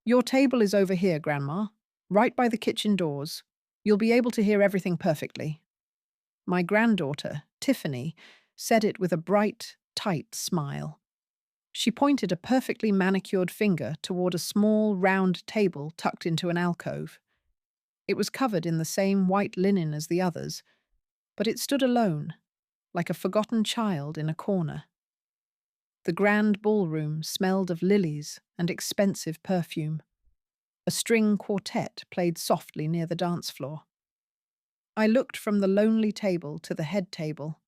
Your table is over here, Grandma, right by the kitchen doors. You'll be able to hear everything perfectly. My granddaughter, Tiffany, said it with a bright, tight smile. She pointed a perfectly manicured finger toward a small, round table tucked into an alcove. It was covered in the same white linen as the others, but it stood alone, like a forgotten child in a corner. The grand ballroom smelled of lilies and expensive perfume. A string quartet played softly near the dance floor. I looked from the lonely table to the head table,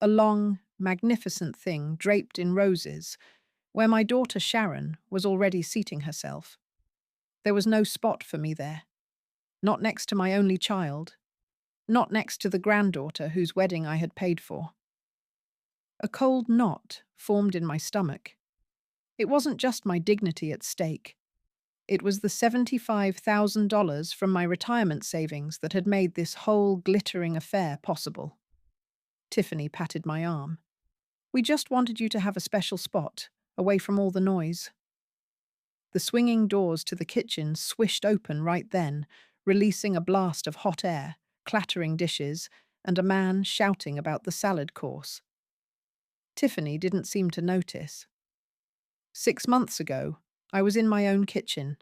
a long, magnificent thing draped in roses, where my daughter Sharon was already seating herself. There was no spot for me there, not next to my only child, not next to the granddaughter whose wedding I had paid for. A cold knot formed in my stomach. It wasn't just my dignity at stake. It was the $75,000 from my retirement savings that had made this whole glittering affair possible. Tiffany patted my arm. We just wanted you to have a special spot, away from all the noise. The swinging doors to the kitchen swished open right then, releasing a blast of hot air, clattering dishes, and a man shouting about the salad course. Tiffany didn't seem to notice. 6 months ago, I was in my own kitchen.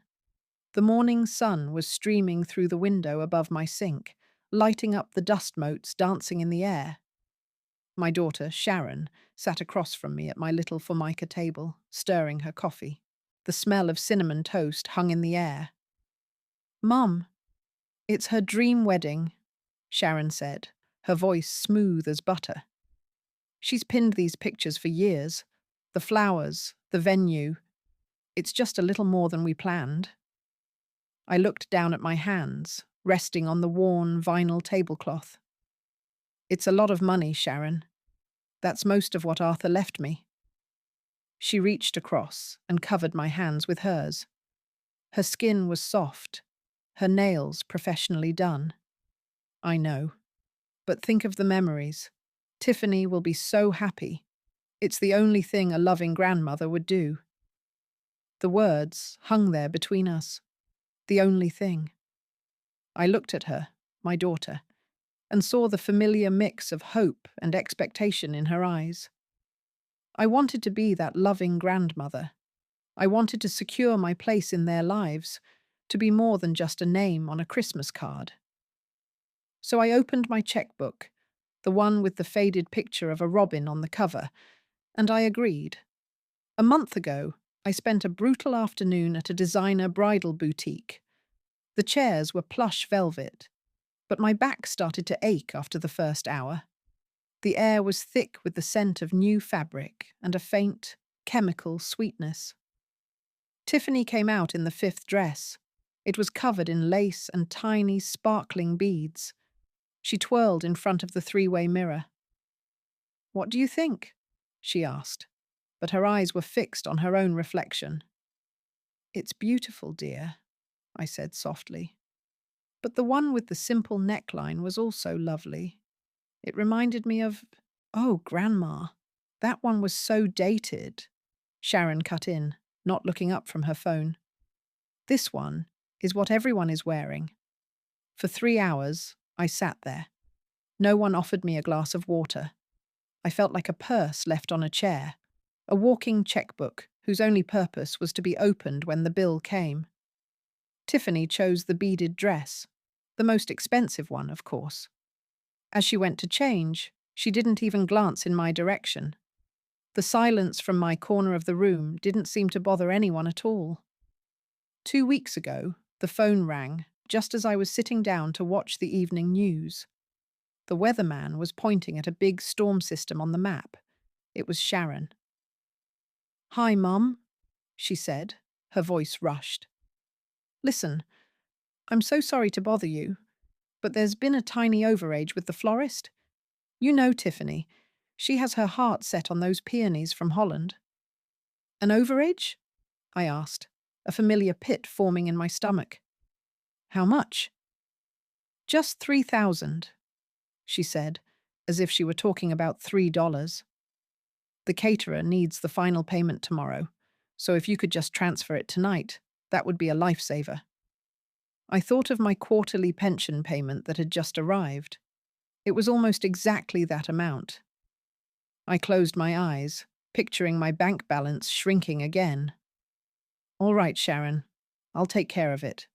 The morning sun was streaming through the window above my sink, lighting up the dust motes dancing in the air. My daughter, Sharon, sat across from me at my little formica table, stirring her coffee. The smell of cinnamon toast hung in the air. "Mum, it's her dream wedding," Sharon said, her voice smooth as butter. "She's pinned these pictures for years. The flowers, the venue. It's just a little more than we planned." I looked down at my hands, resting on the worn vinyl tablecloth. "It's a lot of money, Sharon. That's most of what Arthur left me." She reached across and covered my hands with hers. Her skin was soft, her nails professionally done. "I know. But think of the memories. Tiffany will be so happy. It's the only thing a loving grandmother would do." The words hung there between us. The only thing. I looked at her, my daughter, and saw the familiar mix of hope and expectation in her eyes. I wanted to be that loving grandmother. I wanted to secure my place in their lives, to be more than just a name on a Christmas card. So I opened my checkbook, the one with the faded picture of a robin on the cover, and I agreed. A month ago, I spent a brutal afternoon at a designer bridal boutique. The chairs were plush velvet, but my back started to ache after the first hour. The air was thick with the scent of new fabric and a faint, chemical sweetness. Tiffany came out in the fifth dress. It was covered in lace and tiny, sparkling beads. She twirled in front of the three-way mirror. "What do you think?" she asked, but her eyes were fixed on her own reflection. "It's beautiful, dear," I said softly. But the one with the simple neckline was also lovely. It reminded me of, "Oh, Grandma, that one was so dated." Sharon cut in, not looking up from her phone. "This one is what everyone is wearing." For 3 hours, I sat there. No one offered me a glass of water. I felt like a purse left on a chair, a walking checkbook whose only purpose was to be opened when the bill came. Tiffany chose the beaded dress, the most expensive one, of course. As she went to change, she didn't even glance in my direction. The silence from my corner of the room didn't seem to bother anyone at all. 2 weeks ago, the phone rang just as I was sitting down to watch the evening news. The weatherman was pointing at a big storm system on the map. It was Sharon. "Hi, Mum," she said, her voice rushed. "Listen, I'm so sorry to bother you, but there's been a tiny overage with the florist. You know Tiffany. She has her heart set on those peonies from Holland." "An overage?" I asked, a familiar pit forming in my stomach. "How much?" "Just 3,000, she said, as if she were talking about $3. "The caterer needs the final payment tomorrow, so if you could just transfer it tonight, That would be a lifesaver. I thought of my quarterly pension payment that had just arrived. It was almost exactly that amount. I closed my eyes, picturing my bank balance shrinking again. All right, Sharon. I'll take care of it.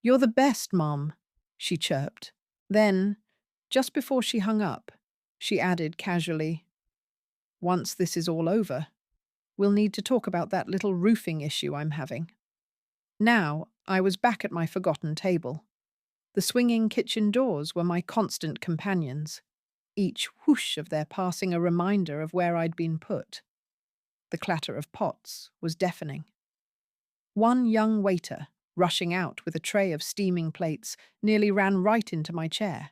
You're the best, Mom, she chirped. Then, just before she hung up, she added casually, once this is all over, we'll need to talk about that little roofing issue I'm having. Now, I was back at my forgotten table. The swinging kitchen doors were my constant companions, each whoosh of their passing a reminder of where I'd been put. The clatter of pots was deafening. One young waiter, rushing out with a tray of steaming plates, nearly ran right into my chair.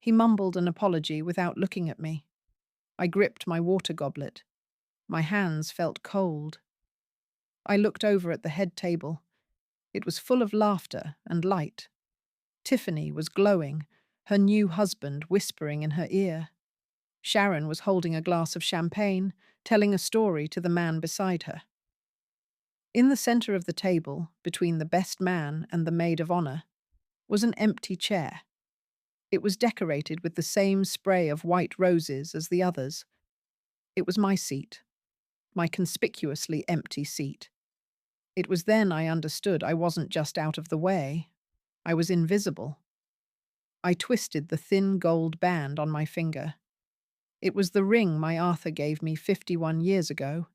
He mumbled an apology without looking at me. I gripped my water goblet. My hands felt cold. I looked over at the head table. It was full of laughter and light. Tiffany was glowing, her new husband whispering in her ear. Sharon was holding a glass of champagne, telling a story to the man beside her. In the center of the table, between the best man and the maid of honor, was an empty chair. It was decorated with the same spray of white roses as the others. It was my seat, my conspicuously empty seat. It was then I understood I wasn't just out of the way. I was invisible. I twisted the thin gold band on my finger. It was the ring my Arthur gave me 51 years ago.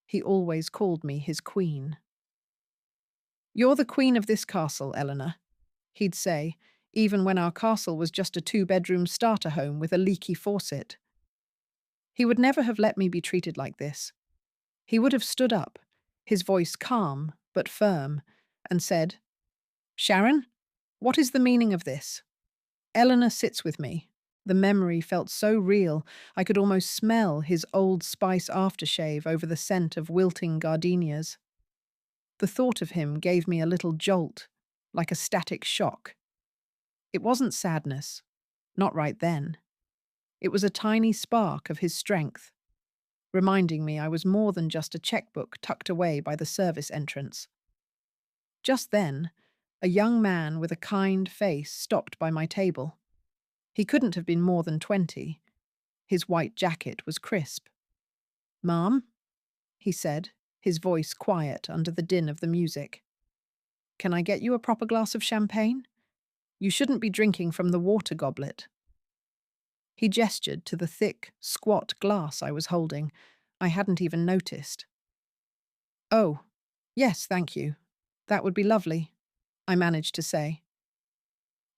He always called me his queen. You're the queen of this castle, Eleanor, he'd say, even when our castle was just a 2-bedroom starter home with a leaky faucet. He would never have let me be treated like this. He would have stood up, his voice calm but firm, and said, Sharon, what is the meaning of this? Eleanor sits with me. The memory felt so real, I could almost smell his Old Spice aftershave over the scent of wilting gardenias. The thought of him gave me a little jolt, like a static shock. It wasn't sadness, not right then. It was a tiny spark of his strength, reminding me I was more than just a checkbook tucked away by the service entrance. Just then, a young man with a kind face stopped by my table. He couldn't have been more than 20. His white jacket was crisp. "Ma'am?" he said, his voice quiet under the din of the music. "Can I get you a proper glass of champagne? You shouldn't be drinking from the water goblet." He gestured to the thick, squat glass I was holding. I hadn't even noticed. "Oh, yes, thank you. That would be lovely," I managed to say.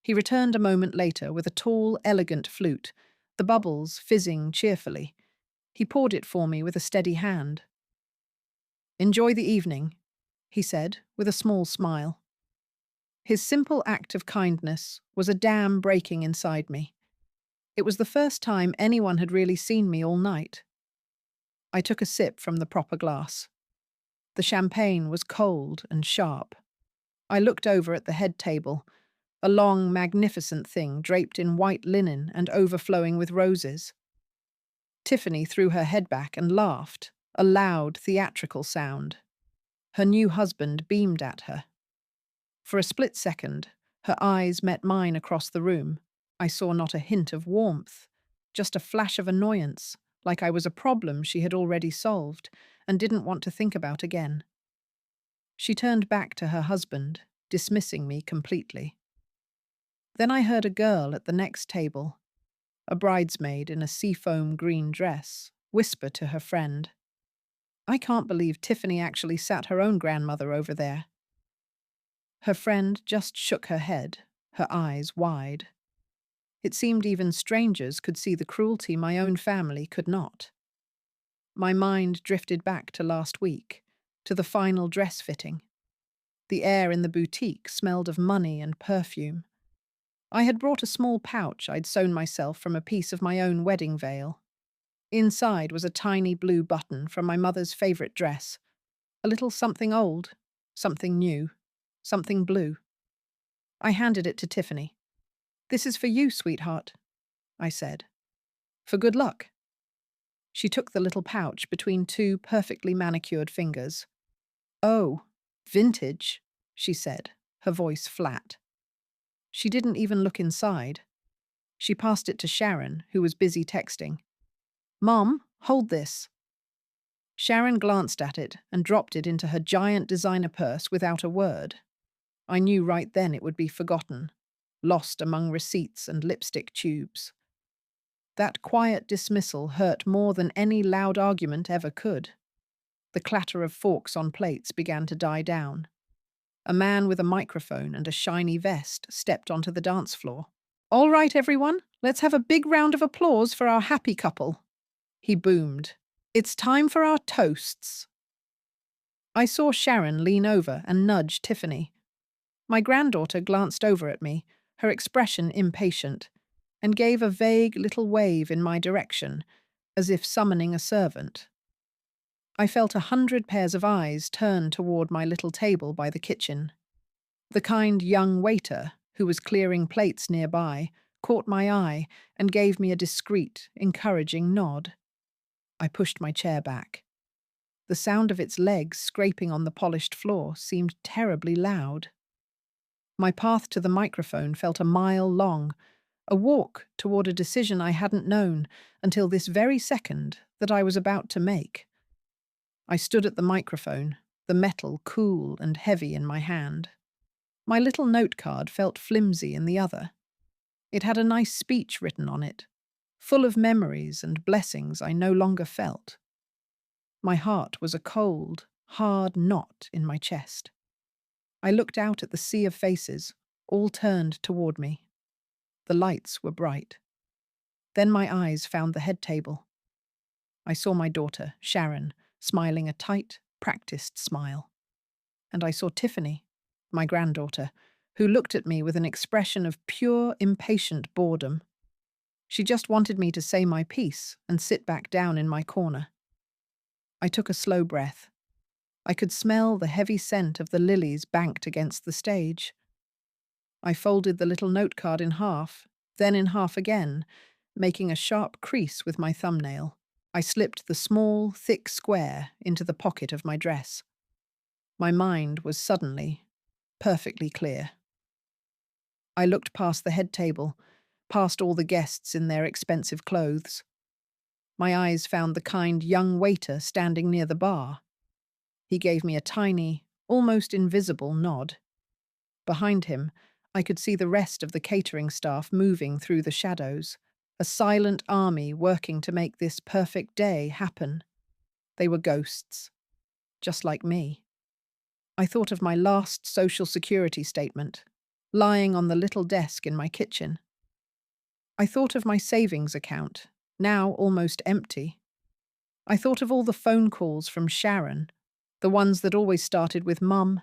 He returned a moment later with a tall, elegant flute, the bubbles fizzing cheerfully. He poured it for me with a steady hand. "Enjoy the evening," he said, with a small smile. His simple act of kindness was a dam breaking inside me. It was the first time anyone had really seen me all night. I took a sip from the proper glass. The champagne was cold and sharp. I looked over at the head table, a long, magnificent thing draped in white linen and overflowing with roses. Tiffany threw her head back and laughed, a loud, theatrical sound. Her new husband beamed at her. For a split second, her eyes met mine across the room. I saw not a hint of warmth, just a flash of annoyance, like I was a problem she had already solved and didn't want to think about again. She turned back to her husband, dismissing me completely. Then I heard a girl at the next table, a bridesmaid in a seafoam green dress, whisper to her friend, "I can't believe Tiffany actually sat her own grandmother over there." Her friend just shook her head, her eyes wide. It seemed even strangers could see the cruelty my own family could not. My mind drifted back to last week, to the final dress fitting. The air in the boutique smelled of money and perfume. I had brought a small pouch I'd sewn myself from a piece of my own wedding veil. Inside was a tiny blue button from my mother's favorite dress. A little something old, something new, something blue. I handed it to Tiffany. "This is for you, sweetheart," I said. "For good luck." She took the little pouch between two perfectly manicured fingers. "Oh," Vintage, she said, her voice flat. She didn't even look inside. She passed it to Sharon, who was busy texting. Mom, hold this. Sharon glanced at it and dropped it into her giant designer purse without a word. I knew right then it would be forgotten, lost among receipts and lipstick tubes. That quiet dismissal hurt more than any loud argument ever could. The clatter of forks on plates began to die down. A man with a microphone and a shiny vest stepped onto the dance floor. All right, everyone, let's have a big round of applause for our happy couple. He boomed. It's time for our toasts. I saw Sharon lean over and nudge Tiffany. My granddaughter glanced over at me, her expression impatient, and gave a vague little wave in my direction, as if summoning a servant. I felt 100 pairs of eyes turn toward my little table by the kitchen. The kind young waiter, who was clearing plates nearby, caught my eye and gave me a discreet, encouraging nod. I pushed my chair back. The sound of its legs scraping on the polished floor seemed terribly loud. My path to the microphone felt a mile long, a walk toward a decision I hadn't known until this very second that I was about to make. I stood at the microphone, the metal cool and heavy in my hand. My little note card felt flimsy in the other. It had a nice speech written on it, full of memories and blessings I no longer felt. My heart was a cold, hard knot in my chest. I looked out at the sea of faces, all turned toward me. The lights were bright. Then my eyes found the head table. I saw my daughter, Sharon, smiling a tight, practiced smile. And I saw Tiffany, my granddaughter, who looked at me with an expression of pure, impatient boredom. She just wanted me to say my piece and sit back down in my corner. I took a slow breath. I could smell the heavy scent of the lilies banked against the stage. I folded the little note card in half, then in half again, making a sharp crease with my thumbnail. I slipped the small, thick square into the pocket of my dress. My mind was suddenly perfectly clear. I looked past the head table, past all the guests in their expensive clothes. My eyes found the kind young waiter standing near the bar. He gave me a tiny, almost invisible nod. Behind him, I could see the rest of the catering staff moving through the shadows, a silent army working to make this perfect day happen. They were ghosts, just like me. I thought of my last Social Security statement, lying on the little desk in my kitchen. I thought of my savings account, now almost empty. I thought of all the phone calls from Sharon, the ones that always started with Mum.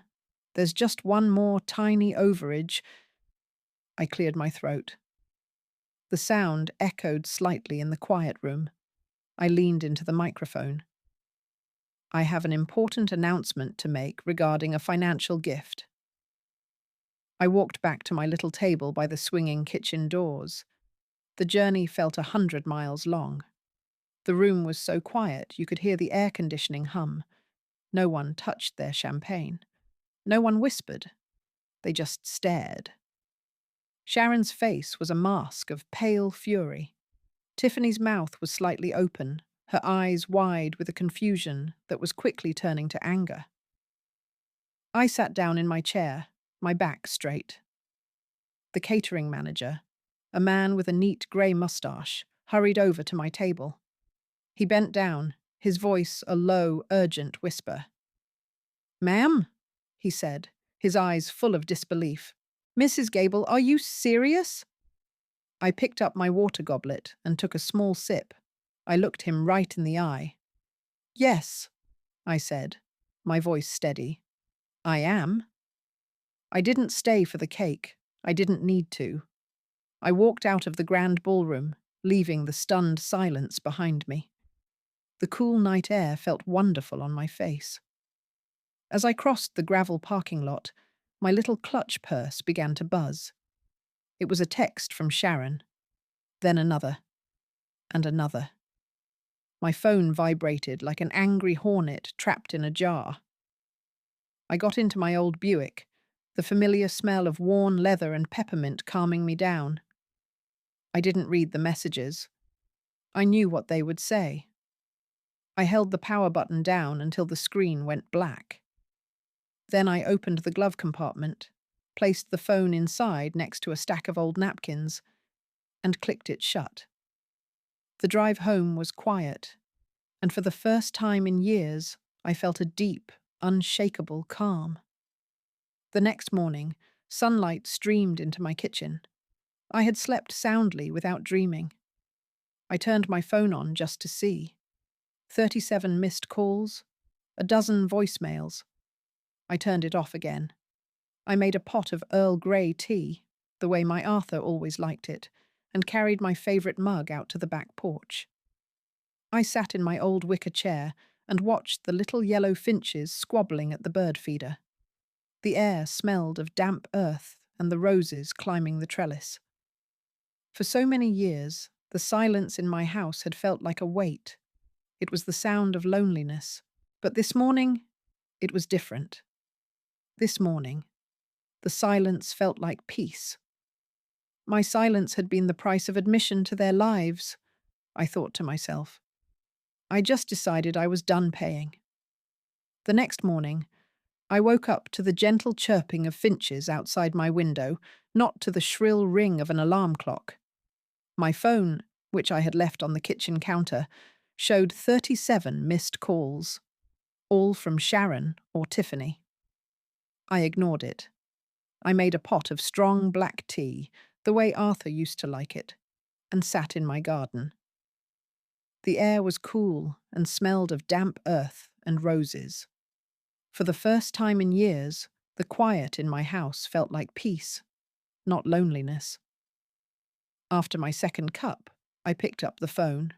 There's just one more tiny overage. I cleared my throat. The sound echoed slightly in the quiet room. I leaned into the microphone. I have an important announcement to make regarding a financial gift. I walked back to my little table by the swinging kitchen doors. The journey felt 100 miles long. The room was so quiet you could hear the air conditioning hum. No one touched their champagne. No one whispered. They just stared. Sharon's face was a mask of pale fury. Tiffany's mouth was slightly open, her eyes wide with a confusion that was quickly turning to anger. I sat down in my chair, my back straight. The catering manager, a man with a neat grey mustache, hurried over to my table. He bent down, his voice a low, urgent whisper. "Ma'am?" he said, his eyes full of disbelief. "Mrs. Gable, are you serious?" I picked up my water goblet and took a small sip. I looked him right in the eye. "Yes," I said, my voice steady. "I am." I didn't stay for the cake. I didn't need to. I walked out of the grand ballroom, leaving the stunned silence behind me. The cool night air felt wonderful on my face. As I crossed the gravel parking lot, my little clutch purse began to buzz. It was a text from Sharon, then another, and another. My phone vibrated like an angry hornet trapped in a jar. I got into my old Buick, the familiar smell of worn leather and peppermint calming me down. I didn't read the messages. I knew what they would say. I held the power button down until the screen went black. Then I opened the glove compartment, placed the phone inside next to a stack of old napkins, and clicked it shut. The drive home was quiet, and for the first time in years, I felt a deep, unshakable calm. The next morning, sunlight streamed into my kitchen. I had slept soundly without dreaming. I turned my phone on just to see. 37 missed calls, a dozen voicemails. I turned it off again. I made a pot of Earl Grey tea, the way my Arthur always liked it, and carried my favourite mug out to the back porch. I sat in my old wicker chair and watched the little yellow finches squabbling at the bird feeder. The air smelled of damp earth and the roses climbing the trellis. For so many years, the silence in my house had felt like a weight. It was the sound of loneliness. But this morning, it was different. This morning, the silence felt like peace. My silence had been the price of admission to their lives, I thought to myself. I just decided I was done paying. The next morning, I woke up to the gentle chirping of finches outside my window, not to the shrill ring of an alarm clock. My phone, which I had left on the kitchen counter, showed 37 missed calls, all from Sharon or Tiffany. I ignored it. I made a pot of strong black tea, the way Arthur used to like it, and sat in my garden. The air was cool and smelled of damp earth and roses. For the first time in years, the quiet in my house felt like peace, not loneliness. After my second cup, I picked up the phone.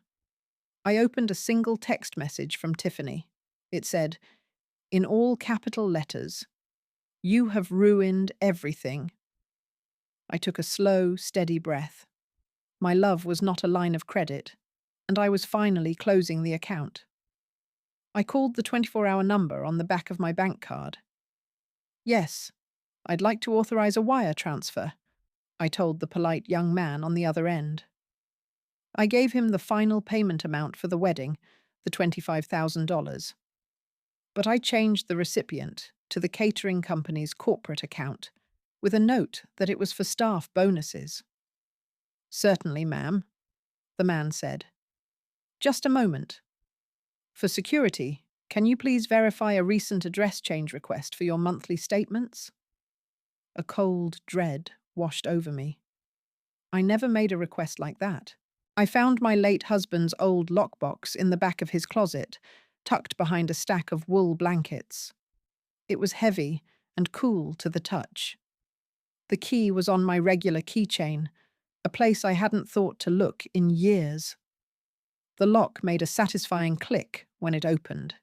I opened a single text message from Tiffany. It said, in all capital letters, "You have ruined everything." I took a slow, steady breath. My love was not a line of credit, and I was finally closing the account. I called the 24-hour number on the back of my bank card. "Yes, I'd like to authorize a wire transfer," I told the polite young man on the other end. I gave him the final payment amount for the wedding, the $25,000. But I changed the recipient to the catering company's corporate account, with a note that it was for staff bonuses. "Certainly, ma'am," the man said. "Just a moment. For security, can you please verify a recent address change request for your monthly statements?" A cold dread washed over me. I never made a request like that. I found my late husband's old lockbox in the back of his closet, tucked behind a stack of wool blankets. It was heavy and cool to the touch. The key was on my regular keychain, a place I hadn't thought to look in years. The lock made a satisfying click when it opened.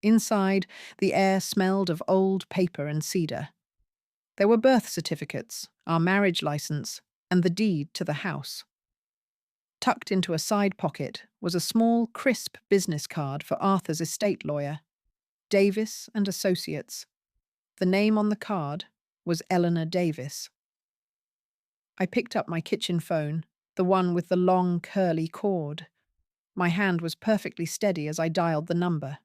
Inside, the air smelled of old paper and cedar. There were birth certificates, our marriage license, and the deed to the house. Tucked into a side pocket was a small, crisp business card for Arthur's estate lawyer, Davis and Associates. The name on the card was Eleanor Davis. I picked up my kitchen phone, the one with the long, curly cord. My hand was perfectly steady as I dialed the number.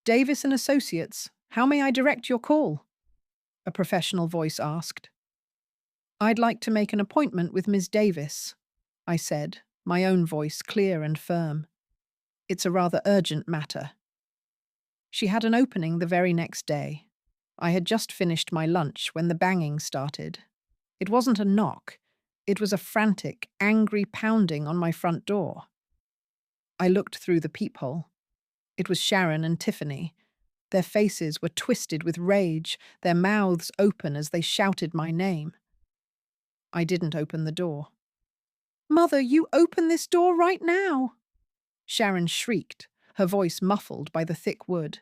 "Davis and Associates, how may I direct your call?" a professional voice asked. "I'd like to make an appointment with Ms. Davis," I said, my own voice clear and firm. "It's a rather urgent matter." She had an opening the very next day. I had just finished my lunch when the banging started. It wasn't a knock. It was a frantic, angry pounding on my front door. I looked through the peephole. It was Sharon and Tiffany. Their faces were twisted with rage, their mouths open as they shouted my name. I didn't open the door. "Mother, you open this door right now!" Sharon shrieked, her voice muffled by the thick wood.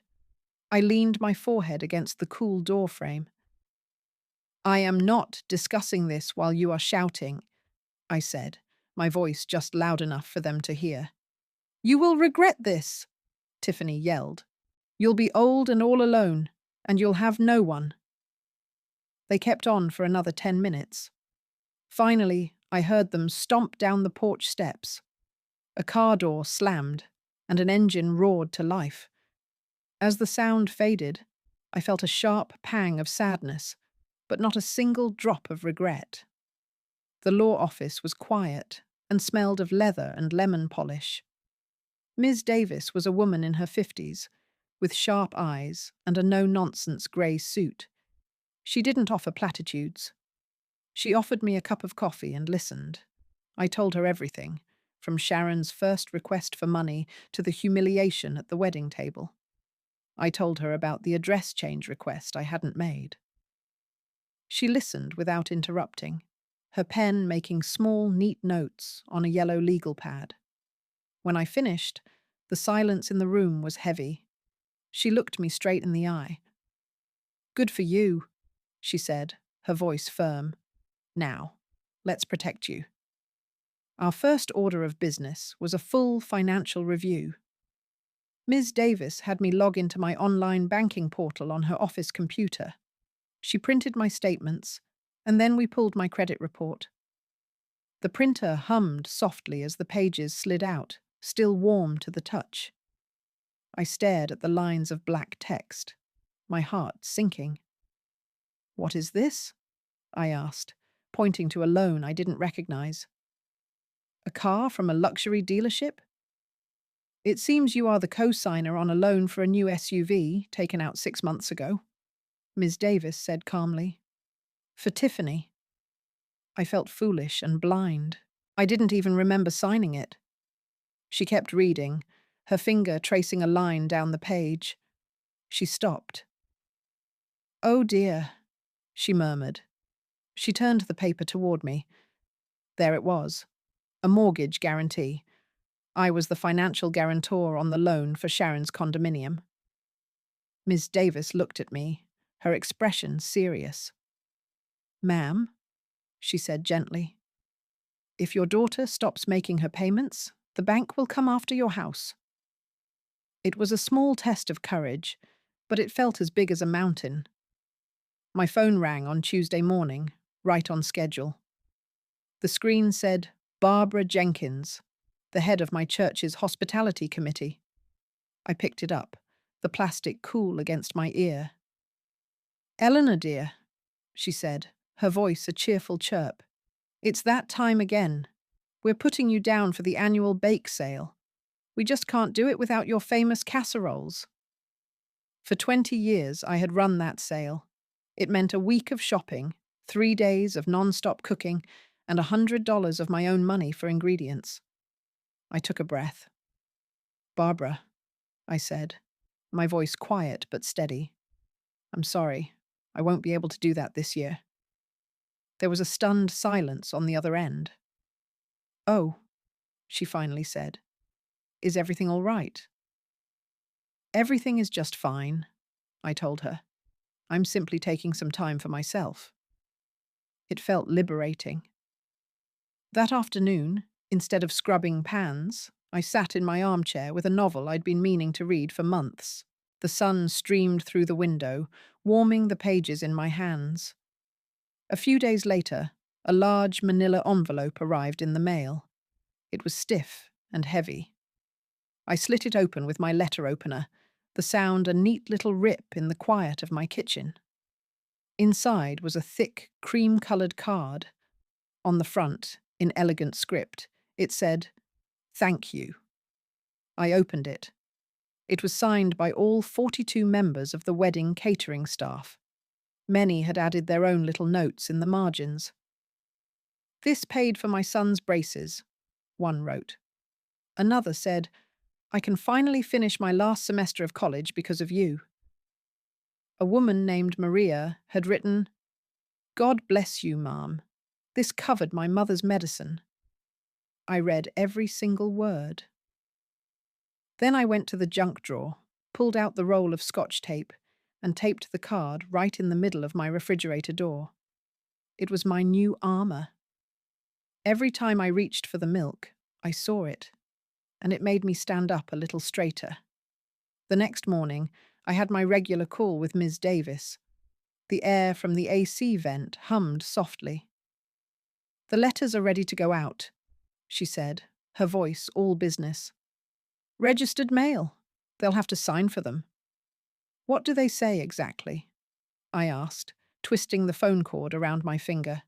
I leaned my forehead against the cool door frame. "I am not discussing this while you are shouting," I said, my voice just loud enough for them to hear. "You will regret this," Tiffany yelled. "You'll be old and all alone. And you'll have no one. They kept on for another 10 minutes. Finally, I heard them stomp down the porch steps. A car door slammed, and an engine roared to life. As the sound faded, I felt a sharp pang of sadness, but not a single drop of regret. The law office was quiet and smelled of leather and lemon polish. Ms. Davis was a woman in her 50s, with sharp eyes and a no-nonsense grey suit. She didn't offer platitudes. She offered me a cup of coffee and listened. I told her everything, from Sharon's first request for money to the humiliation at the wedding table. I told her about the address change request I hadn't made. She listened without interrupting, her pen making small, neat notes on a yellow legal pad. When I finished, the silence in the room was heavy. She looked me straight in the eye. "Good for you," she said, her voice firm. "Now, let's protect you." Our first order of business was a full financial review. Ms. Davis had me log into my online banking portal on her office computer. She printed my statements, and then we pulled my credit report. The printer hummed softly as the pages slid out, still warm to the touch. I stared at the lines of black text, my heart sinking. "What is this?" I asked, pointing to a loan I didn't recognize. "A car from a luxury dealership?" "It seems you are the co-signer on a loan for a new SUV taken out 6 months ago," Ms. Davis said calmly. "For Tiffany." I felt foolish and blind. I didn't even remember signing it. She kept reading, her finger tracing a line down the page. She stopped. "Oh dear," she murmured. She turned the paper toward me. There it was, a mortgage guarantee. I was the financial guarantor on the loan for Sharon's condominium. Ms. Davis looked at me, her expression serious. "Ma'am," she said gently, "if your daughter stops making her payments, the bank will come after your house." It was a small test of courage, but it felt as big as a mountain. My phone rang on Tuesday morning, right on schedule. The screen said, "Barbara Jenkins, the head of my church's hospitality committee." I picked it up, the plastic cool against my ear. "Eleanor, dear," she said, her voice a cheerful chirp. "It's that time again. We're putting you down for the annual bake sale. We just can't do it without your famous casseroles." For 20 years, I had run that sale. It meant a week of shopping, 3 days of non-stop cooking, and $100 of my own money for ingredients. I took a breath. "Barbara," I said, my voice quiet but steady. "I'm sorry. I won't be able to do that this year." There was a stunned silence on the other end. "Oh," she finally said. "Is everything all right?" "Everything is just fine," I told her. "I'm simply taking some time for myself." It felt liberating. That afternoon, instead of scrubbing pans, I sat in my armchair with a novel I'd been meaning to read for months. The sun streamed through the window, warming the pages in my hands. A few days later, a large manila envelope arrived in the mail. It was stiff and heavy. I slit it open with my letter opener, the sound a neat little rip in the quiet of my kitchen. Inside was a thick, cream-coloured card. On the front, in elegant script, it said, "Thank you." I opened it. It was signed by all 42 members of the wedding catering staff. Many had added their own little notes in the margins. "This paid for my son's braces," one wrote. Another said, "I can finally finish my last semester of college because of you." A woman named Maria had written, "God bless you, Ma'am. This covered my mother's medicine." I read every single word. Then I went to the junk drawer, pulled out the roll of Scotch tape, and taped the card right in the middle of my refrigerator door. It was my new armor. Every time I reached for the milk, I saw it, and it made me stand up a little straighter. The next morning, I had my regular call with Ms. Davis. The air from the AC vent hummed softly. "The letters are ready to go out," she said, her voice all business. "Registered mail. They'll have to sign for them." "What do they say exactly?" I asked, twisting the phone cord around my finger.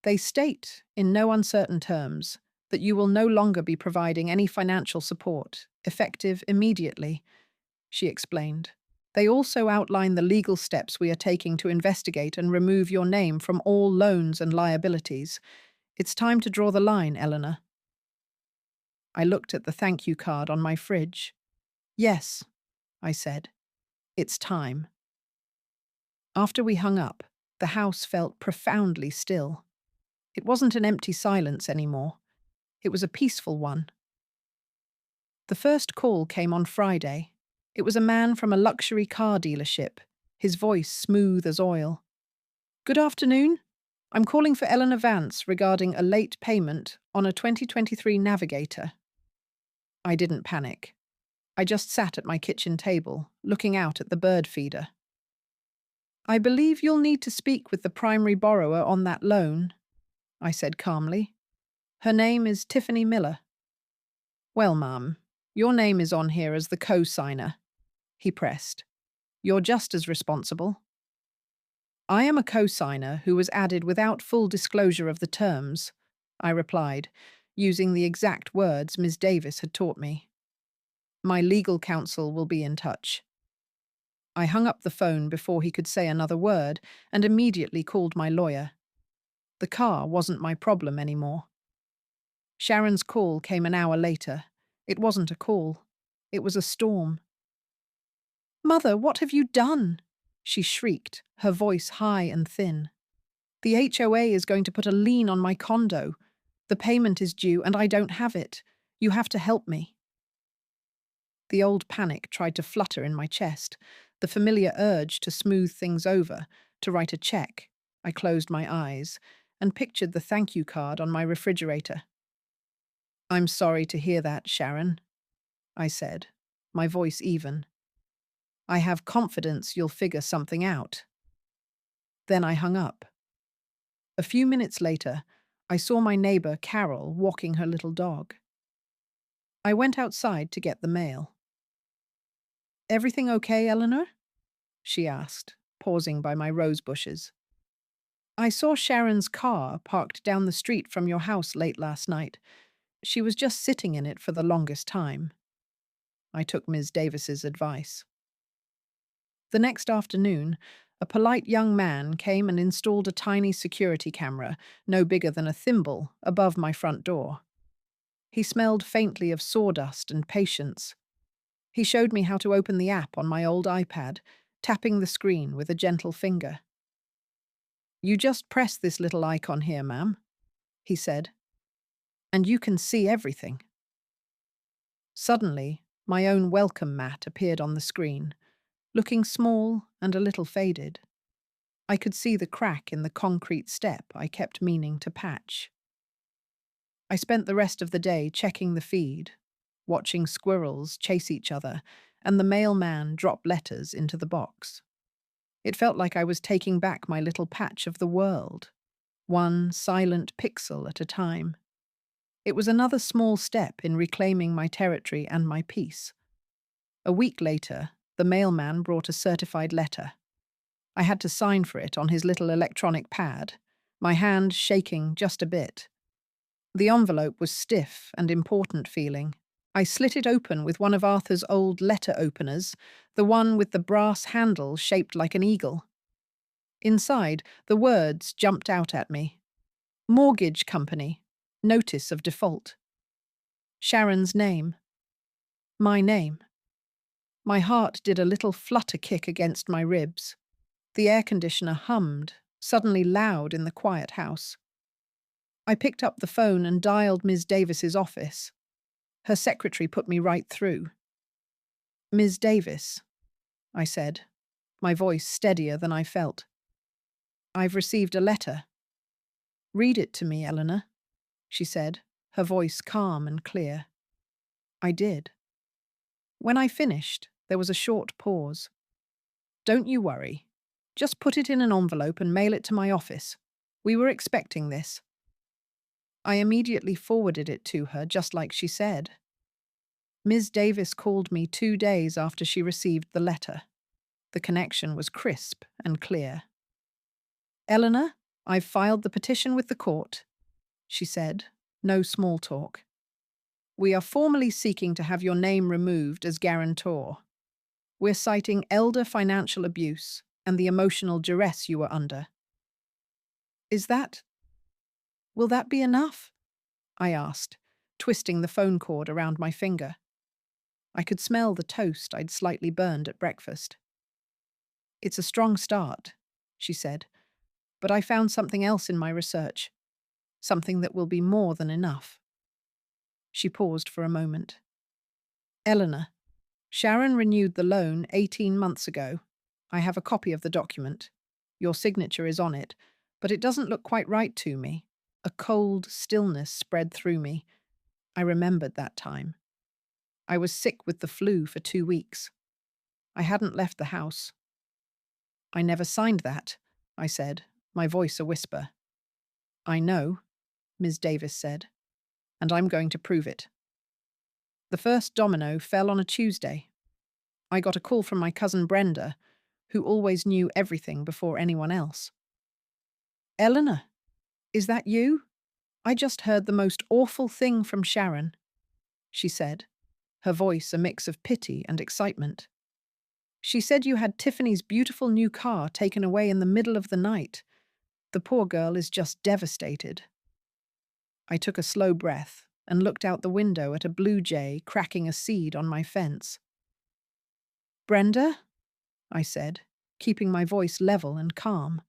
"They state, in no uncertain terms, that you will no longer be providing any financial support, effective immediately," she explained. "They also outline the legal steps we are taking to investigate and remove your name from all loans and liabilities. It's time to draw the line, Eleanor." I looked at the thank you card on my fridge. "Yes," I said. "It's time." After we hung up, the house felt profoundly still. It wasn't an empty silence anymore. It was a peaceful one. The first call came on Friday. It was a man from a luxury car dealership, his voice smooth as oil. "Good afternoon. I'm calling for Eleanor Vance regarding a late payment on a 2023 Navigator." I didn't panic. I just sat at my kitchen table, looking out at the bird feeder. "I believe you'll need to speak with the primary borrower on that loan," I said calmly. "Her name is Tiffany Miller." "Well, ma'am, your name is on here as the co-signer," he pressed. "You're just as responsible." "I am a co-signer who was added without full disclosure of the terms," I replied, using the exact words Ms. Davis had taught me. "My legal counsel will be in touch." I hung up the phone before he could say another word and immediately called my lawyer. The car wasn't my problem anymore. Sharon's call came an hour later. It wasn't a call. It was a storm. "Mother, what have you done?" she shrieked, her voice high and thin. "The HOA is going to put a lien on my condo. The payment is due and I don't have it. You have to help me." The old panic tried to flutter in my chest, the familiar urge to smooth things over, to write a check. I closed my eyes and pictured the thank you card on my refrigerator. "I'm sorry to hear that, Sharon," I said, my voice even. "I have confidence you'll figure something out." Then I hung up. A few minutes later, I saw my neighbor Carol walking her little dog. I went outside to get the mail. "Everything okay, Eleanor?" she asked, pausing by my rose bushes. "I saw Sharon's car parked down the street from your house late last night. She was just sitting in it for the longest time." I took Ms. Davis's advice. The next afternoon, a polite young man came and installed a tiny security camera, no bigger than a thimble, above my front door. He smelled faintly of sawdust and patience. He showed me how to open the app on my old iPad, tapping the screen with a gentle finger. "You just press this little icon here, ma'am," he said, "and you can see everything." Suddenly, my own welcome mat appeared on the screen, looking small and a little faded. I could see the crack in the concrete step I kept meaning to patch. I spent the rest of the day checking the feed, watching squirrels chase each other, and the mailman drop letters into the box. It felt like I was taking back my little patch of the world, one silent pixel at a time. It was another small step in reclaiming my territory and my peace. A week later, the mailman brought a certified letter. I had to sign for it on his little electronic pad, my hand shaking just a bit. The envelope was stiff and important feeling. I slit it open with one of Arthur's old letter openers, the one with the brass handle shaped like an eagle. Inside, the words jumped out at me. "Mortgage company. Notice of default." Sharon's name. My name. My heart did a little flutter kick against my ribs. The air conditioner hummed, suddenly loud in the quiet house. I picked up the phone and dialed Ms. Davis's office. Her secretary put me right through. "Ms. Davis," I said, my voice steadier than I felt. "I've received a letter." "Read it to me, Eleanor," she said, her voice calm and clear. I did. When I finished, There was a short pause. "Don't you worry. Just put it in an envelope and mail it to my office. We were expecting this." I immediately forwarded it to her, just like she said. Ms. Davis called me 2 days after she received the letter. The connection was crisp and clear. "Eleanor, I've filed the petition with the court," she said. No small talk. "We are formally seeking to have your name removed as guarantor. We're citing elder financial abuse and the emotional duress you were under." "Is that... will that be enough?" I asked, twisting the phone cord around my finger. I could smell the toast I'd slightly burned at breakfast. "It's a strong start," she said, "but I found something else in my research. Something that will be more than enough." She paused for a moment. "Eleanor, Sharon renewed the loan 18 months ago. I have a copy of the document. Your signature is on it, but it doesn't look quite right to me." A cold stillness spread through me. I remembered that time. I was sick with the flu for 2 weeks. I hadn't left the house. "I never signed that," I said, my voice a whisper. "I know," Ms. Davis said, "and I'm going to prove it." The first domino fell on a Tuesday. I got a call from my cousin Brenda, who always knew everything before anyone else. "Eleanor, is that you? I just heard the most awful thing from Sharon," she said, her voice a mix of pity and excitement. "She said you had Tiffany's beautiful new car taken away in the middle of the night. The poor girl is just devastated." I took a slow breath and looked out the window at a blue jay cracking a seed on my fence. "Brenda?" I said, keeping my voice level and calm.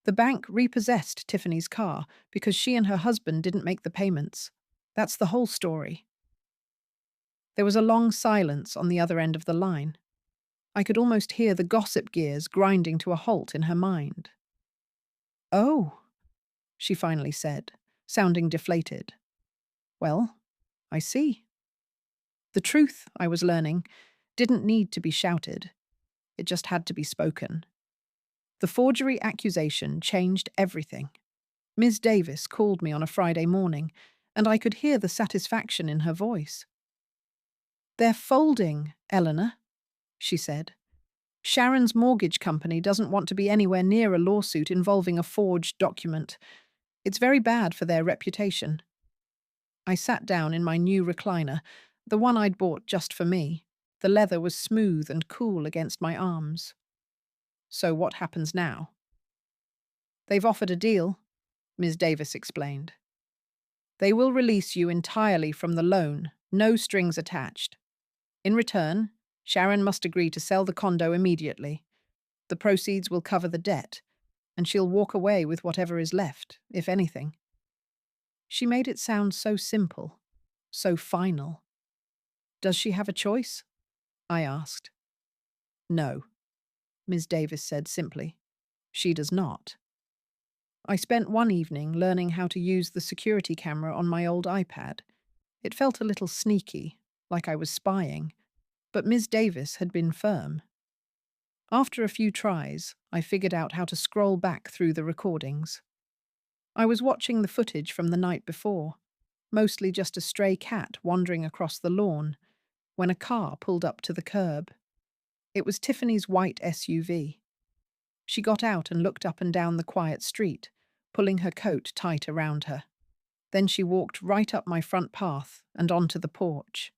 "The bank repossessed Tiffany's car because she and her husband didn't make the payments. That's the whole story." There was a long silence on the other end of the line. I could almost hear the gossip gears grinding to a halt in her mind. "Oh," she finally said, sounding deflated. "Well, I see." The truth, I was learning, didn't need to be shouted. It just had to be spoken. The forgery accusation changed everything. Ms. Davis called me on a Friday morning, and I could hear the satisfaction in her voice. "They're folding, Eleanor," she said. "Sharon's mortgage company doesn't want to be anywhere near a lawsuit involving a forged document. It's very bad for their reputation." I sat down in my new recliner, the one I'd bought just for me. The leather was smooth and cool against my arms. "So what happens now?" "They've offered a deal," Ms. Davis explained. "They will release you entirely from the loan, no strings attached. In return, Sharon must agree to sell the condo immediately. The proceeds will cover the debt, and she'll walk away with whatever is left, if anything." She made it sound so simple, so final. "Does she have a choice?" I asked. "No," Ms. Davis said simply. "She does not." I spent one evening learning how to use the security camera on my old iPad. It felt a little sneaky, like I was spying, but Ms. Davis had been firm. After a few tries, I figured out how to scroll back through the recordings. I was watching the footage from the night before, mostly just a stray cat wandering across the lawn, when a car pulled up to the curb. It was Tiffany's white SUV. She got out and looked up and down the quiet street, pulling her coat tight around her. Then she walked right up my front path and onto the porch.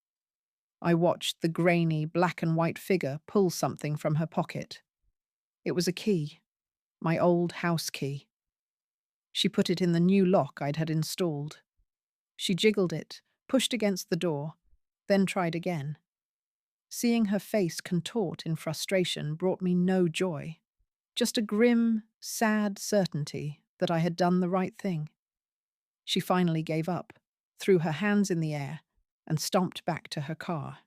I watched the grainy, black and white figure pull something from her pocket. It was a key, my old house key. She put it in the new lock I'd had installed. She jiggled it, pushed against the door, then tried again. Seeing her face contort in frustration brought me no joy, just a grim, sad certainty that I had done the right thing. She finally gave up, threw her hands in the air, and stomped back to her car.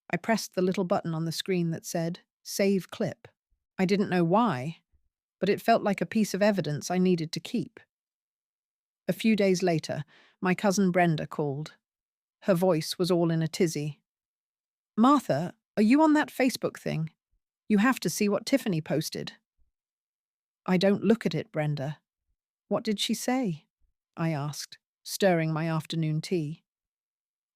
I pressed the little button on the screen that said, "Save clip." I didn't know why, but it felt like a piece of evidence I needed to keep. A few days later, my cousin Brenda called. Her voice was all in a tizzy. Martha, are you on that Facebook thing? You have to see what Tiffany posted. I don't look at it, Brenda. What did she say? I asked, stirring my afternoon tea.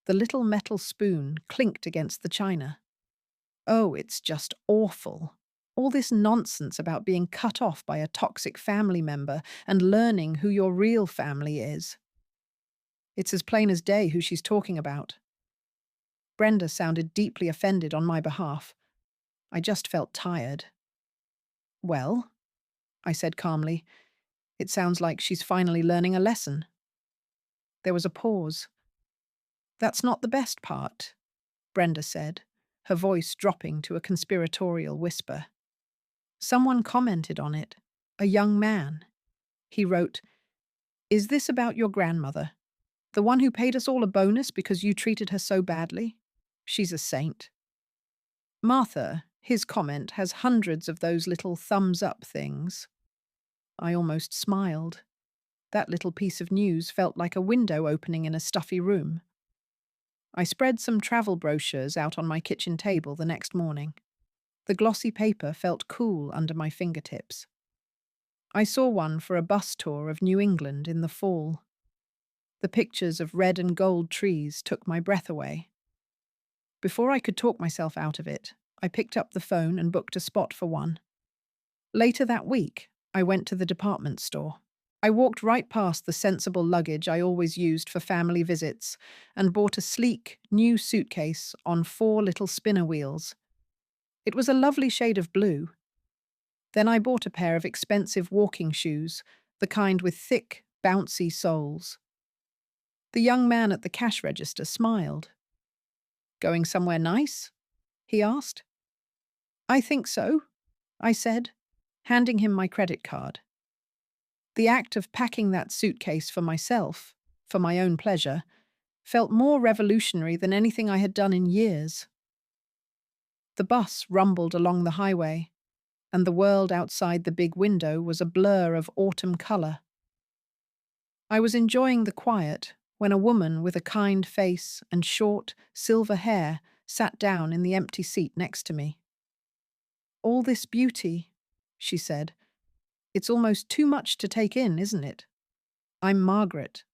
The little metal spoon clinked against the china. Oh, it's just awful. All this nonsense about being cut off by a toxic family member and learning who your real family is. It's as plain as day who she's talking about. Brenda sounded deeply offended on my behalf. I just felt tired. Well, I said calmly, it sounds like she's finally learning a lesson. There was a pause. That's not the best part, Brenda said, her voice dropping to a conspiratorial whisper. Someone commented on it, a young man. He wrote, "Is this about your grandmother? The one who paid us all a bonus because you treated her so badly? She's a saint." Martha, his comment, has hundreds of those little thumbs-up things. I almost smiled. That little piece of news felt like a window opening in a stuffy room. I spread some travel brochures out on my kitchen table the next morning. The glossy paper felt cool under my fingertips. I saw one for a bus tour of New England in the fall. The pictures of red and gold trees took my breath away. Before I could talk myself out of it, I picked up the phone and booked a spot for one. Later that week, I went to the department store. I walked right past the sensible luggage I always used for family visits and bought a sleek, new suitcase on 4 little spinner wheels. It was a lovely shade of blue. Then I bought a pair of expensive walking shoes, the kind with thick, bouncy soles. The young man at the cash register smiled. "Going somewhere nice?" he asked. "I think so," I said, handing him my credit card. The act of packing that suitcase for myself, for my own pleasure, felt more revolutionary than anything I had done in years. The bus rumbled along the highway, and the world outside the big window was a blur of autumn color. I was enjoying the quiet when a woman with a kind face and short, silver hair sat down in the empty seat next to me. "All this beauty," she said. "It's almost too much to take in, isn't it? I'm Margaret."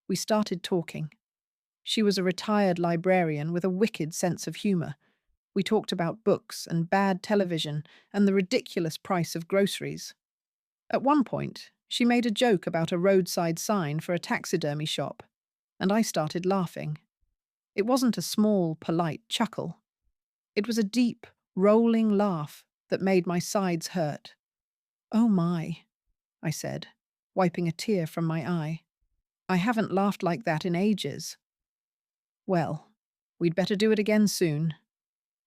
We started talking. She was a retired librarian with a wicked sense of humor. We talked about books and bad television and the ridiculous price of groceries. At one point, she made a joke about a roadside sign for a taxidermy shop, and I started laughing. It wasn't a small, polite chuckle. It was a deep, rolling laugh that made my sides hurt. "Oh my," I said, wiping a tear from my eye. "I haven't laughed like that in ages." "Well, we'd better do it again soon,"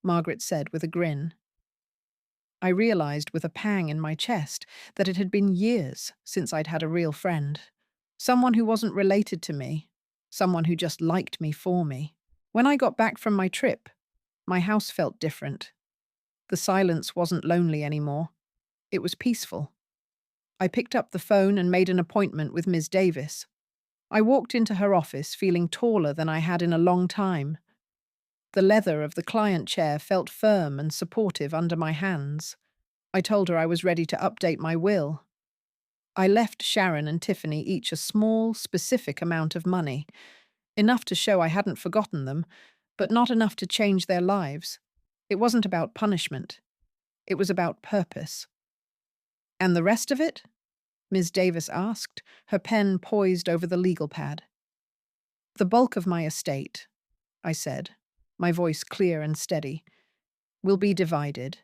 Margaret said with a grin. I realized with a pang in my chest that it had been years since I'd had a real friend. Someone who wasn't related to me. Someone who just liked me for me. When I got back from my trip, my house felt different. The silence wasn't lonely anymore. It was peaceful. I picked up the phone and made an appointment with Ms. Davis. I walked into her office feeling taller than I had in a long time. The leather of the client chair felt firm and supportive under my hands. I told her I was ready to update my will. I left Sharon and Tiffany each a small, specific amount of money, enough to show I hadn't forgotten them, but not enough to change their lives. It wasn't about punishment. It was about purpose. "And the rest of it?" Ms. Davis asked, her pen poised over the legal pad. "The bulk of my estate," I said, my voice clear and steady, "will be divided.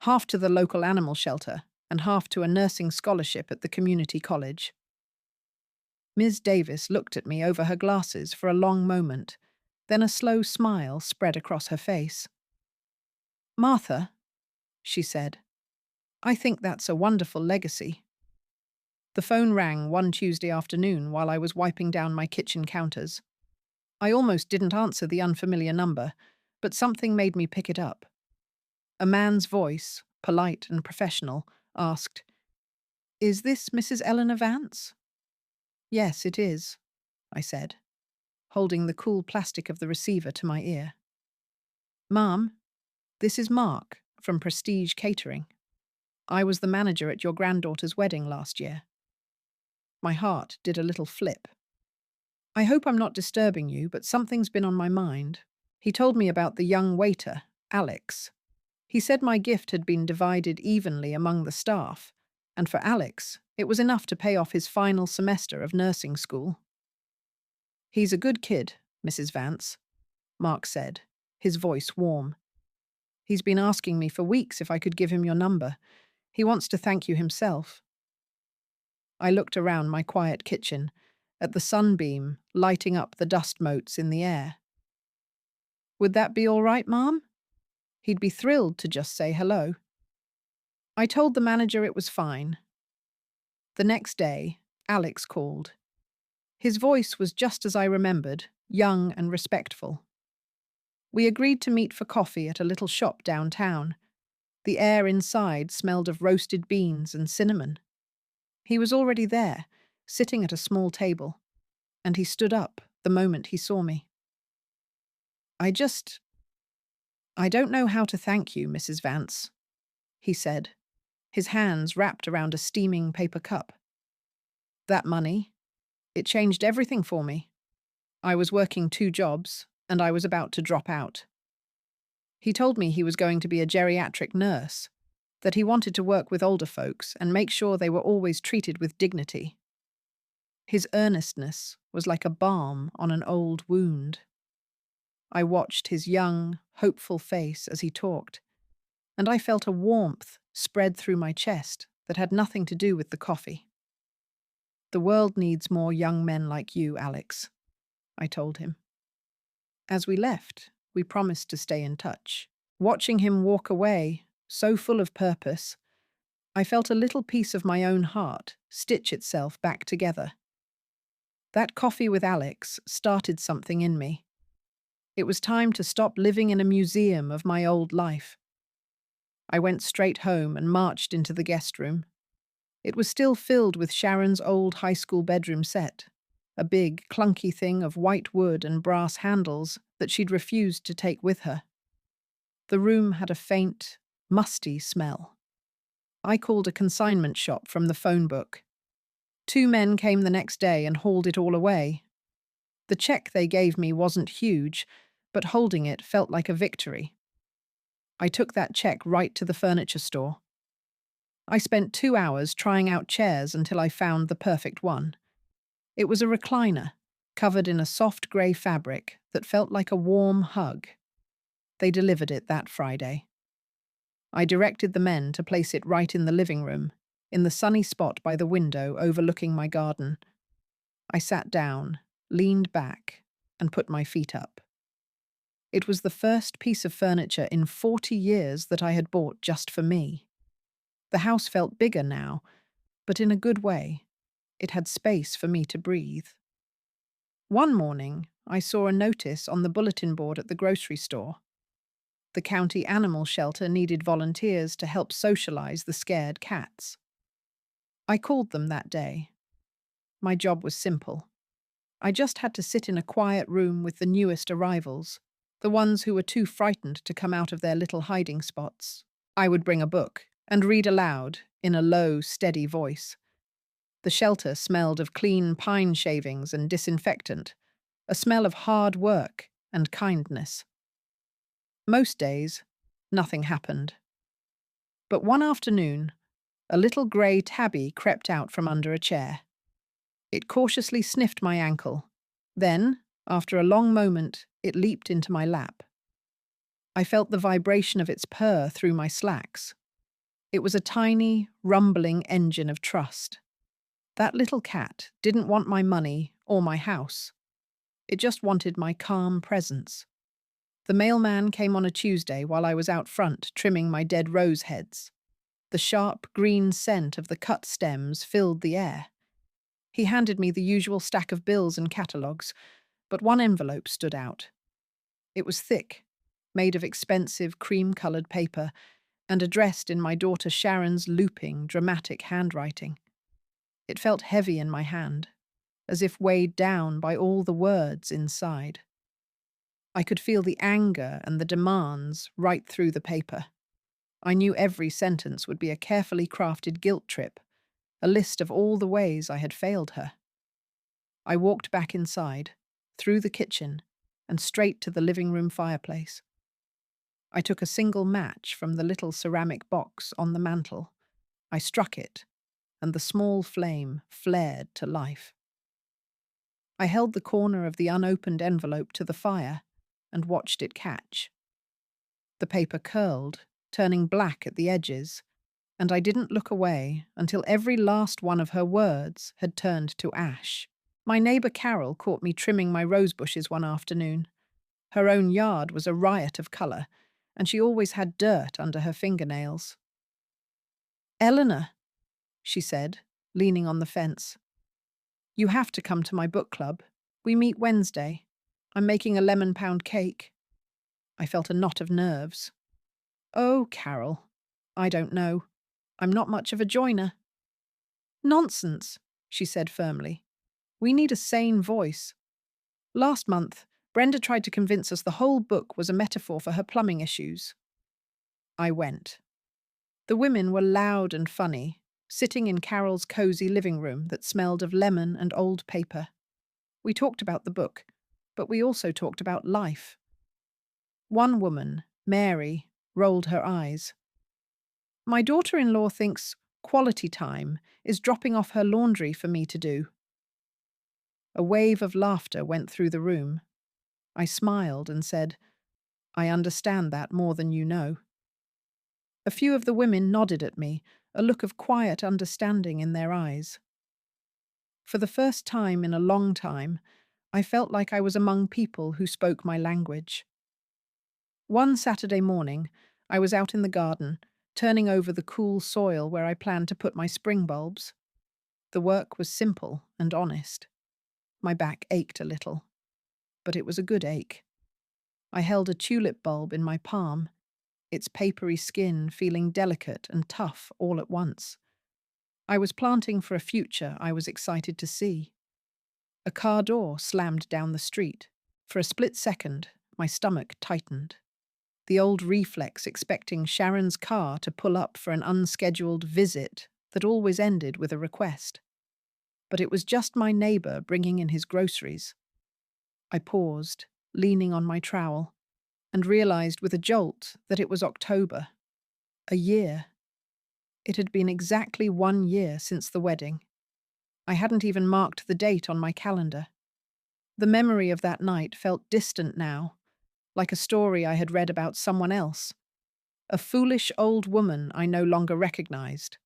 Half to the local animal shelter and half to a nursing scholarship at the community college." Ms. Davis looked at me over her glasses for a long moment, then a slow smile spread across her face. "Martha," she said, "I think that's a wonderful legacy." The phone rang one Tuesday afternoon while I was wiping down my kitchen counters. I almost didn't answer the unfamiliar number, but something made me pick it up. A man's voice, polite and professional, asked, "Is this Mrs. Eleanor Vance?" "Yes, it is," I said, holding the cool plastic of the receiver to my ear. Mom, this is Mark from Prestige Catering. I was the manager at your granddaughter's wedding last year. My heart did a little flip. I hope I'm not disturbing you, but something's been on my mind. He told me about the young waiter, Alex. He said my gift had been divided evenly among the staff, and for Alex, it was enough to pay off his final semester of nursing school. He's a good kid, Mrs. Vance, Mark said, his voice warm. He's been asking me for weeks if I could give him your number. He wants to thank you himself. I looked around my quiet kitchen, at the sunbeam lighting up the dust motes in the air. Would that be all right, Mom? He'd be thrilled to just say hello. I told the manager it was fine. The next day, Alex called. His voice was just as I remembered, young and respectful. We agreed to meet for coffee at a little shop downtown. The air inside smelled of roasted beans and cinnamon. He was already there, sitting at a small table, and he stood up the moment he saw me. I don't know how to thank you, Mrs. Vance, he said, his hands wrapped around a steaming paper cup. That money, it changed everything for me. I was working 2 jobs, and I was about to drop out. He told me he was going to be a geriatric nurse, that he wanted to work with older folks and make sure they were always treated with dignity. His earnestness was like a balm on an old wound. I watched his young, hopeful face as he talked, and I felt a warmth spread through my chest that had nothing to do with the coffee. The world needs more young men like you, Alex, I told him. As we left, we promised to stay in touch. Watching him walk away, so full of purpose, I felt a little piece of my own heart stitch itself back together. That coffee with Alex started something in me. It was time to stop living in a museum of my old life. I went straight home and marched into the guest room. It was still filled with Sharon's old high school bedroom set, a big, clunky thing of white wood and brass handles that she'd refused to take with her. The room had a faint, musty smell. I called a consignment shop from the phone book. 2 men came the next day and hauled it all away. The check they gave me wasn't huge, but holding it felt like a victory. I took that check right to the furniture store. I spent 2 hours trying out chairs until I found the perfect one. It was a recliner, covered in a soft grey fabric that felt like a warm hug. They delivered it that Friday. I directed the men to place it right in the living room, in the sunny spot by the window overlooking my garden. I sat down, leaned back, and put my feet up. It was the first piece of furniture in 40 years that I had bought just for me. The house felt bigger now, but in a good way. It had space for me to breathe. One morning, I saw a notice on the bulletin board at the grocery store. The county animal shelter needed volunteers to help socialize the scared cats. I called them that day. My job was simple. I just had to sit in a quiet room with the newest arrivals, the ones who were too frightened to come out of their little hiding spots. I would bring a book and read aloud in a low, steady voice. The shelter smelled of clean pine shavings and disinfectant, a smell of hard work and kindness. Most days, nothing happened. But one afternoon, a little grey tabby crept out from under a chair. It cautiously sniffed my ankle. Then, after a long moment, it leaped into my lap. I felt the vibration of its purr through my slacks. It was a tiny, rumbling engine of trust. That little cat didn't want my money or my house. It just wanted my calm presence. The mailman came on a Tuesday while I was out front trimming my dead rose heads. The sharp green scent of the cut stems filled the air. He handed me the usual stack of bills and catalogues, but one envelope stood out. It was thick, made of expensive cream-coloured paper, and addressed in my daughter Sharon's looping, dramatic handwriting. It felt heavy in my hand, as if weighed down by all the words inside. I could feel the anger and the demands right through the paper. I knew every sentence would be a carefully crafted guilt trip, a list of all the ways I had failed her. I walked back inside, through the kitchen, and straight to the living room fireplace. I took a single match from the little ceramic box on the mantel. I struck it, and the small flame flared to life. I held the corner of the unopened envelope to the fire and watched it catch. The paper curled, turning black at the edges, and I didn't look away until every last one of her words had turned to ash. My neighbour Carol caught me trimming my rose bushes one afternoon. Her own yard was a riot of colour, and she always had dirt under her fingernails. "Eleanor," she said, leaning on the fence, "you have to come to my book club. We meet Wednesday. I'm making a lemon pound cake." I felt a knot of nerves. "Oh, Carol, I don't know. I'm not much of a joiner." "Nonsense," she said firmly. "We need a sane voice. Last month, Brenda tried to convince us the whole book was a metaphor for her plumbing issues." I went. The women were loud and funny, sitting in Carol's cosy living room that smelled of lemon and old paper. We talked about the book, but we also talked about life. One woman, Mary, rolled her eyes. "My daughter-in-law thinks quality time is dropping off her laundry for me to do." A wave of laughter went through the room. I smiled and said, "I understand that more than you know." A few of the women nodded at me, a look of quiet understanding in their eyes. For the first time in a long time, I felt like I was among people who spoke my language. One Saturday morning, I was out in the garden, turning over the cool soil where I planned to put my spring bulbs. The work was simple and honest. My back ached a little, but it was a good ache. I held a tulip bulb in my palm, its papery skin feeling delicate and tough all at once. I was planting for a future I was excited to see. A car door slammed down the street. For a split second, my stomach tightened. The old reflex expecting Sharon's car to pull up for an unscheduled visit that always ended with a request. But it was just my neighbour bringing in his groceries. I paused, leaning on my trowel, and realised with a jolt that it was October. A year. It had been exactly 1 year since the wedding. I hadn't even marked the date on my calendar. The memory of that night felt distant now, like a story I had read about someone else. A foolish old woman I no longer recognised.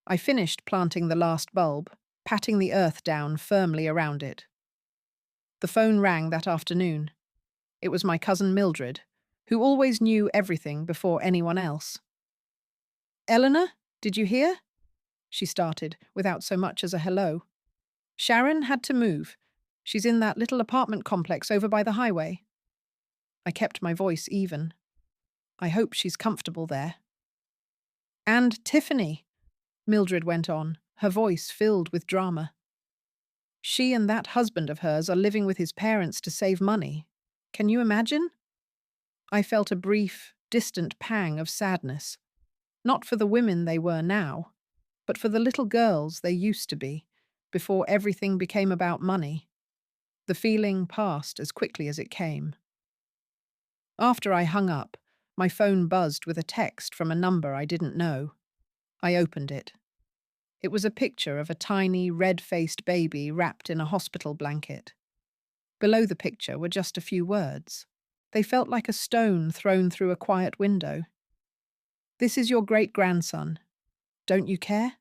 I finished planting the last bulb, patting the earth down firmly around it. The phone rang that afternoon. It was my cousin Mildred, who always knew everything before anyone else. "Eleanor, did you hear?" she started, without so much as a hello. "Sharon had to move. She's in that little apartment complex over by the highway." I kept my voice even. "I hope she's comfortable there." "And Tiffany," Mildred went on, her voice filled with drama. "She and that husband of hers are living with his parents to save money. Can you imagine?" I felt a brief, distant pang of sadness. Not for the women they were now, but for the little girls they used to be, before everything became about money. The feeling passed as quickly as it came. After I hung up, my phone buzzed with a text from a number I didn't know. I opened it. It was a picture of a tiny, red-faced baby wrapped in a hospital blanket. Below the picture were just a few words. They felt like a stone thrown through a quiet window. "This is your great-grandson. Don't you care?"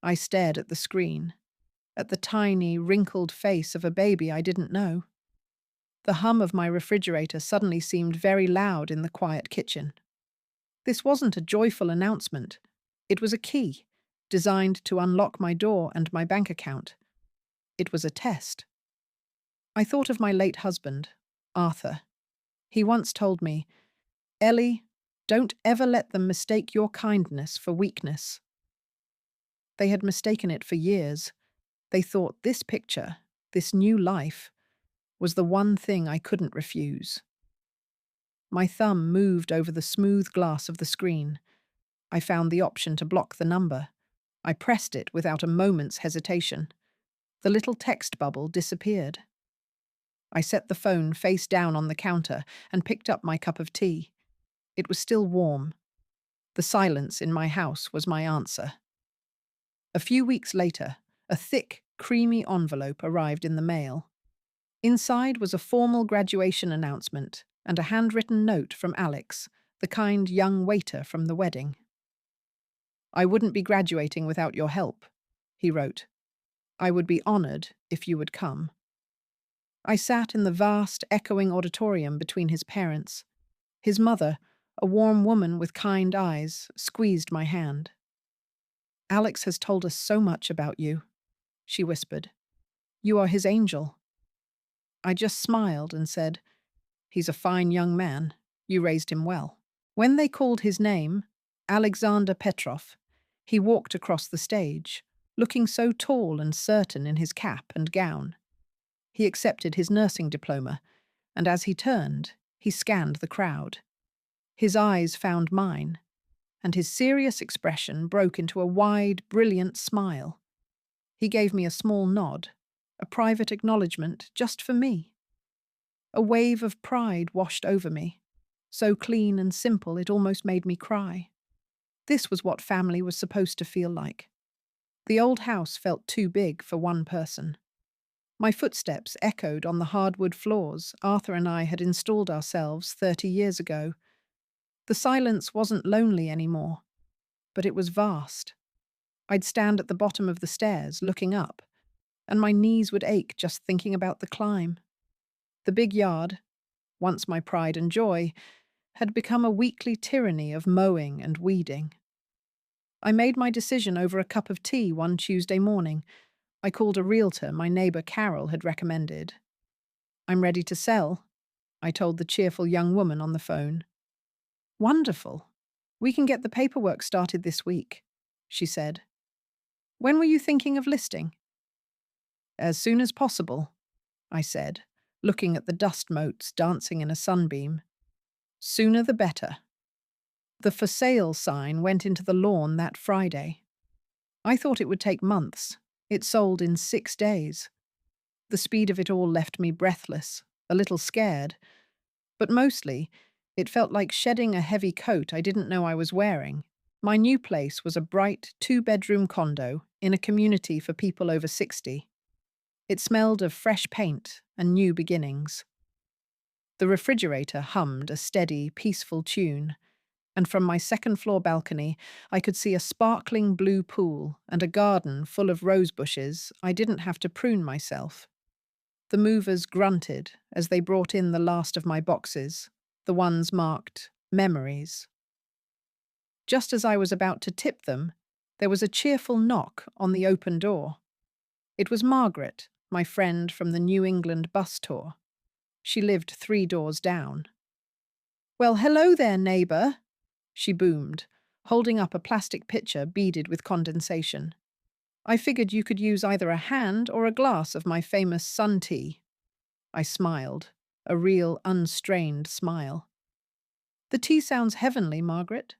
I stared at the screen, at the tiny, wrinkled face of a baby I didn't know. The hum of my refrigerator suddenly seemed very loud in the quiet kitchen. This wasn't a joyful announcement. It was a key, designed to unlock my door and my bank account. It was a test. I thought of my late husband, Arthur. He once told me, "Ellie, don't ever let them mistake your kindness for weakness." They had mistaken it for years. They thought this picture, this new life, was the one thing I couldn't refuse. My thumb moved over the smooth glass of the screen. I found the option to block the number. I pressed it without a moment's hesitation. The little text bubble disappeared. I set the phone face down on the counter and picked up my cup of tea. It was still warm. The silence in my house was my answer. A few weeks later, a thick, creamy envelope arrived in the mail. Inside was a formal graduation announcement and a handwritten note from Alex, the kind young waiter from the wedding. "I wouldn't be graduating without your help," he wrote. "I would be honored if you would come." I sat in the vast, echoing auditorium between his parents. His mother, a warm woman with kind eyes, squeezed my hand. "Alex has told us so much about you," she whispered. "You are his angel." I just smiled and said, "He's a fine young man. You raised him well." When they called his name, Alexander Petrov, he walked across the stage, looking so tall and certain in his cap and gown. He accepted his nursing diploma, and as he turned, he scanned the crowd. His eyes found mine, and his serious expression broke into a wide, brilliant smile. He gave me a small nod, a private acknowledgement just for me. A wave of pride washed over me, so clean and simple it almost made me cry. This was what family was supposed to feel like. The old house felt too big for one person. My footsteps echoed on the hardwood floors Arthur and I had installed ourselves 30 years ago. The silence wasn't lonely anymore, but it was vast. I'd stand at the bottom of the stairs, looking up, and my knees would ache just thinking about the climb. The big yard, once my pride and joy, had become a weekly tyranny of mowing and weeding. I made my decision over a cup of tea one Tuesday morning. I called a realtor my neighbor Carol had recommended. "I'm ready to sell," I told the cheerful young woman on the phone. "Wonderful. We can get the paperwork started this week," she said. "When were you thinking of listing?" "As soon as possible," I said, looking at the dust motes dancing in a sunbeam. "Sooner the better." The "for sale" sign went into the lawn that Friday. I thought it would take months. It sold in 6 days. The speed of it all left me breathless, a little scared, but mostly it felt like shedding a heavy coat I didn't know I was wearing. My new place was a bright 2-bedroom condo in a community for people over 60. It smelled of fresh paint and new beginnings. The refrigerator hummed a steady, peaceful tune, and from my second-floor balcony I could see a sparkling blue pool and a garden full of rose bushes I didn't have to prune myself. The movers grunted as they brought in the last of my boxes, the ones marked memories. Just as I was about to tip them, there was a cheerful knock on the open door. It was Margaret, my friend from the New England bus tour. She lived 3 doors down. "Well, hello there, neighbor," she boomed, holding up a plastic pitcher beaded with condensation. "I figured you could use either a hand or a glass of my famous sun tea." I smiled, a real unstrained smile. "The tea sounds heavenly, Margaret.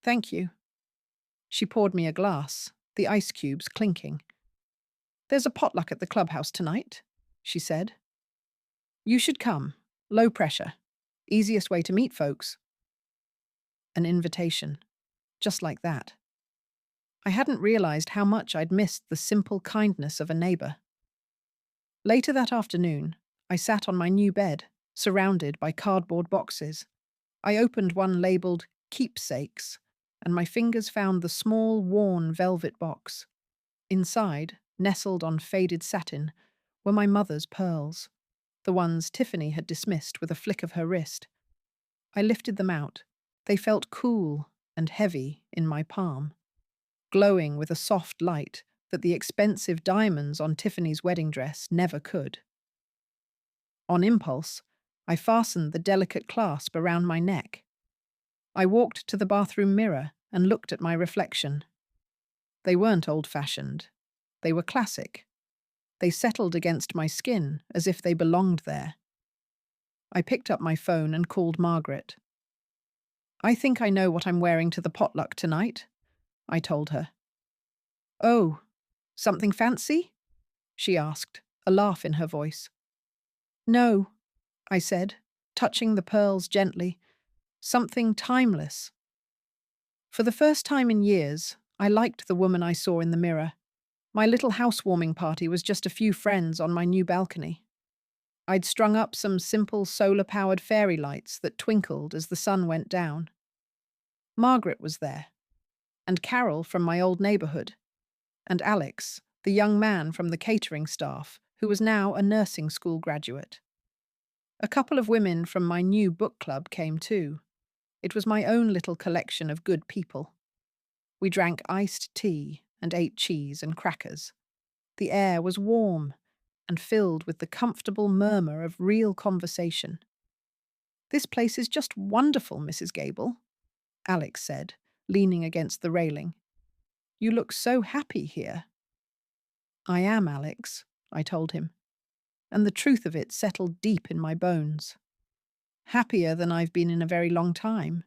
Thank you." She poured me a glass, the ice cubes clinking. "There's a potluck at the clubhouse tonight," she said. "You should come. Low pressure. Easiest way to meet folks." An invitation. Just like that. I hadn't realized how much I'd missed the simple kindness of a neighbor. Later that afternoon, I sat on my new bed, surrounded by cardboard boxes. I opened one labeled Keepsakes, and my fingers found the small, worn velvet box. Inside, nestled on faded satin, were my mother's pearls, the ones Tiffany had dismissed with a flick of her wrist. I lifted them out. They felt cool and heavy in my palm, glowing with a soft light that the expensive diamonds on Tiffany's wedding dress never could. On impulse, I fastened the delicate clasp around my neck. I walked to the bathroom mirror and looked at my reflection. They weren't old-fashioned. They were classic. They settled against my skin as if they belonged there. I picked up my phone and called Margaret. "I think I know what I'm wearing to the potluck tonight," I told her. "Oh, something fancy?" she asked, a laugh in her voice. "No," I said, touching the pearls gently. "Something timeless." For the first time in years, I liked the woman I saw in the mirror. My little housewarming party was just a few friends on my new balcony. I'd strung up some simple solar-powered fairy lights that twinkled as the sun went down. Margaret was there, and Carol from my old neighborhood, and Alex, the young man from the catering staff, who was now a nursing school graduate. A couple of women from my new book club came too. It was my own little collection of good people. We drank iced tea and ate cheese and crackers. The air was warm and filled with the comfortable murmur of real conversation. "This place is just wonderful, Mrs. Gable," Alex said, leaning against the railing. "You look so happy here." "I am, Alex," I told him, and the truth of it settled deep in my bones. Happier than I've been in a very long time.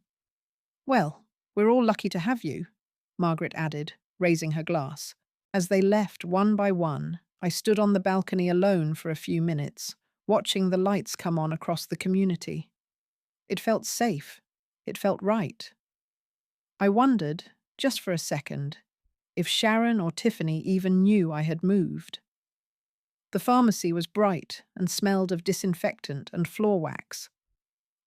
"Well, we're all lucky to have you," Margaret added, raising her glass. As they left one by one, I stood on the balcony alone for a few minutes, watching the lights come on across the community. It felt safe. It felt right. I wondered, just for a second, if Sharon or Tiffany even knew I had moved. The pharmacy was bright and smelled of disinfectant and floor wax.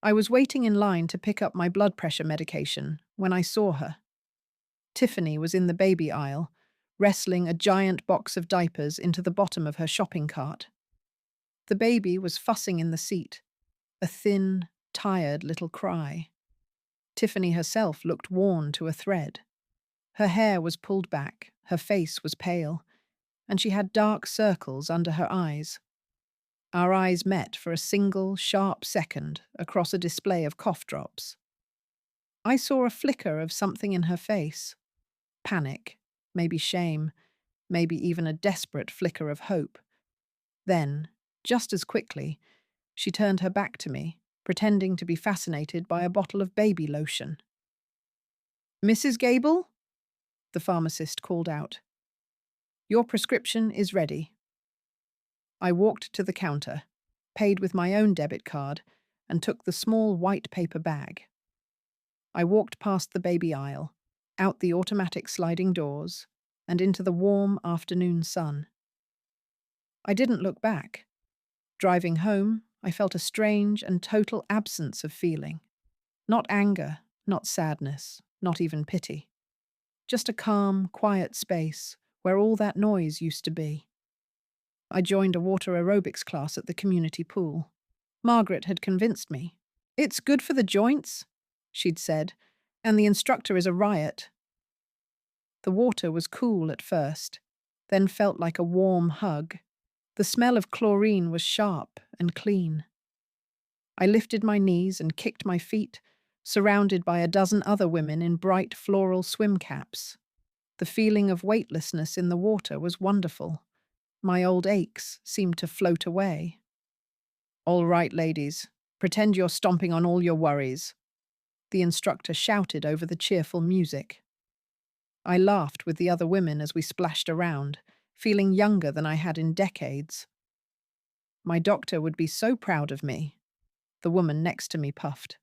I was waiting in line to pick up my blood pressure medication when I saw her. Tiffany was in the baby aisle, wrestling a giant box of diapers into the bottom of her shopping cart. The baby was fussing in the seat, a thin, tired little cry. Tiffany herself looked worn to a thread. Her hair was pulled back, her face was pale, and she had dark circles under her eyes. Our eyes met for a single, sharp second across a display of cough drops. I saw a flicker of something in her face. Panic, maybe shame, maybe even a desperate flicker of hope. Then, just as quickly, she turned her back to me, pretending to be fascinated by a bottle of baby lotion. "Mrs. Gable?" the pharmacist called out. "Your prescription is ready." I walked to the counter, paid with my own debit card, and took the small white paper bag. I walked past the baby aisle, out the automatic sliding doors, and into the warm afternoon sun. I didn't look back. Driving home, I felt a strange and total absence of feeling. Not anger, not sadness, not even pity. Just a calm, quiet space where all that noise used to be. I joined a water aerobics class at the community pool. Margaret had convinced me. "It's good for the joints," she'd said, "and the instructor is a riot." The water was cool at first, then felt like a warm hug. The smell of chlorine was sharp and clean. I lifted my knees and kicked my feet, surrounded by a dozen other women in bright floral swim caps. The feeling of weightlessness in the water was wonderful. My old aches seemed to float away. "All right, ladies, pretend you're stomping on all your worries," the instructor shouted over the cheerful music. I laughed with the other women as we splashed around, feeling younger than I had in decades. "My doctor would be so proud of me," the woman next to me puffed.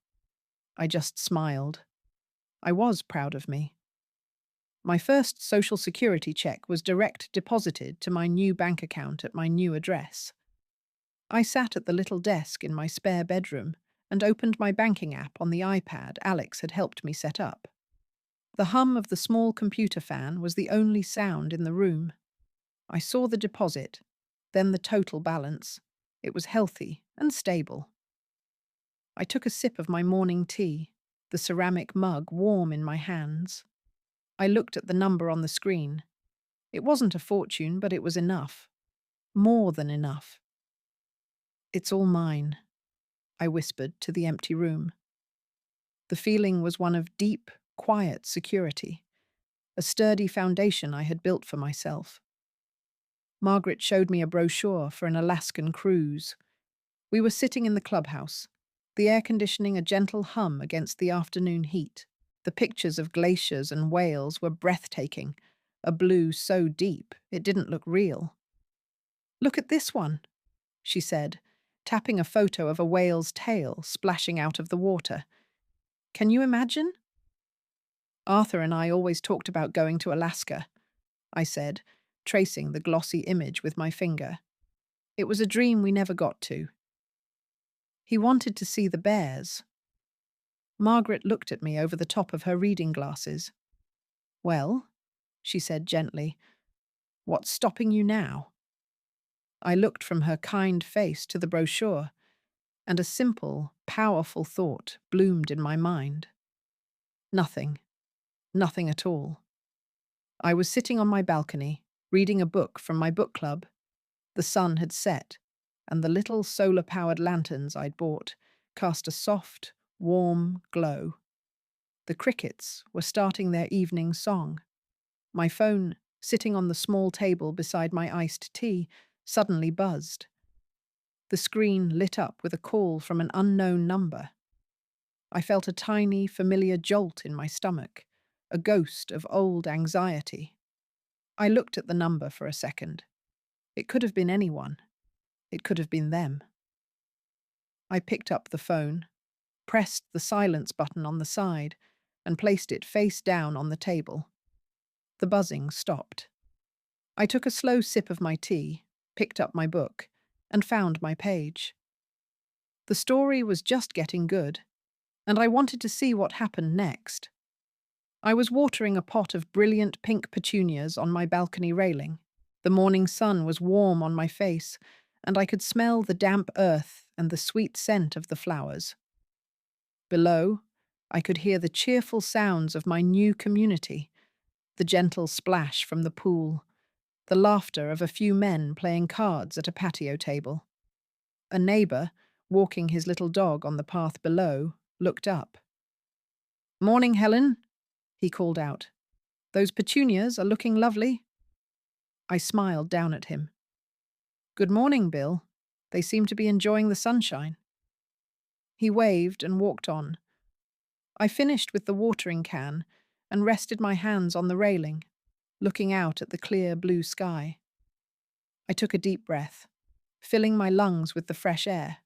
I just smiled. I was proud of me. My first Social Security check was direct deposited to my new bank account at my new address. I sat at the little desk in my spare bedroom and opened my banking app on the iPad Alex had helped me set up. The hum of the small computer fan was the only sound in the room. I saw the deposit, then the total balance. It was healthy and stable. I took a sip of my morning tea, the ceramic mug warm in my hands. I looked at the number on the screen. It wasn't a fortune, but it was enough. More than enough. "It's all mine," I whispered to the empty room. The feeling was one of deep, quiet security, a sturdy foundation I had built for myself. Margaret showed me a brochure for an Alaskan cruise. We were sitting in the clubhouse, the air conditioning a gentle hum against the afternoon heat. The pictures of glaciers and whales were breathtaking, a blue so deep it didn't look real. "Look at this one," she said, tapping a photo of a whale's tail splashing out of the water. "Can you imagine?" "Arthur and I always talked about going to Alaska," I said, tracing the glossy image with my finger. "It was a dream we never got to." "He wanted to see the bears." Margaret looked at me over the top of her reading glasses. "Well," she said gently, "what's stopping you now?" I looked from her kind face to the brochure, and a simple, powerful thought bloomed in my mind. Nothing. Nothing at all. I was sitting on my balcony, reading a book from my book club. The sun had set, and the little solar-powered lanterns I'd bought cast a soft, warm glow. The crickets were starting their evening song. My phone, sitting on the small table beside my iced tea, suddenly buzzed. The screen lit up with a call from an unknown number. I felt a tiny, familiar jolt in my stomach, a ghost of old anxiety. I looked at the number for a second. It could have been anyone. It could have been them. I picked up the phone, pressed the silence button on the side, and placed it face down on the table. The buzzing stopped. I took a slow sip of my tea, picked up my book, and found my page. The story was just getting good, and I wanted to see what happened next. I was watering a pot of brilliant pink petunias on my balcony railing. The morning sun was warm on my face, and I could smell the damp earth and the sweet scent of the flowers. Below, I could hear the cheerful sounds of my new community, the gentle splash from the pool, the laughter of a few men playing cards at a patio table. A neighbour, walking his little dog on the path below, looked up. "Morning, Helen," he called out. "Those petunias are looking lovely." I smiled down at him. "Good morning, Bill. They seem to be enjoying the sunshine." He waved and walked on. I finished with the watering can and rested my hands on the railing, looking out at the clear blue sky. I took a deep breath, filling my lungs with the fresh air.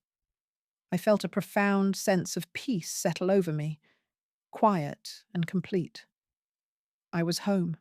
I felt a profound sense of peace settle over me, quiet and complete. I was home.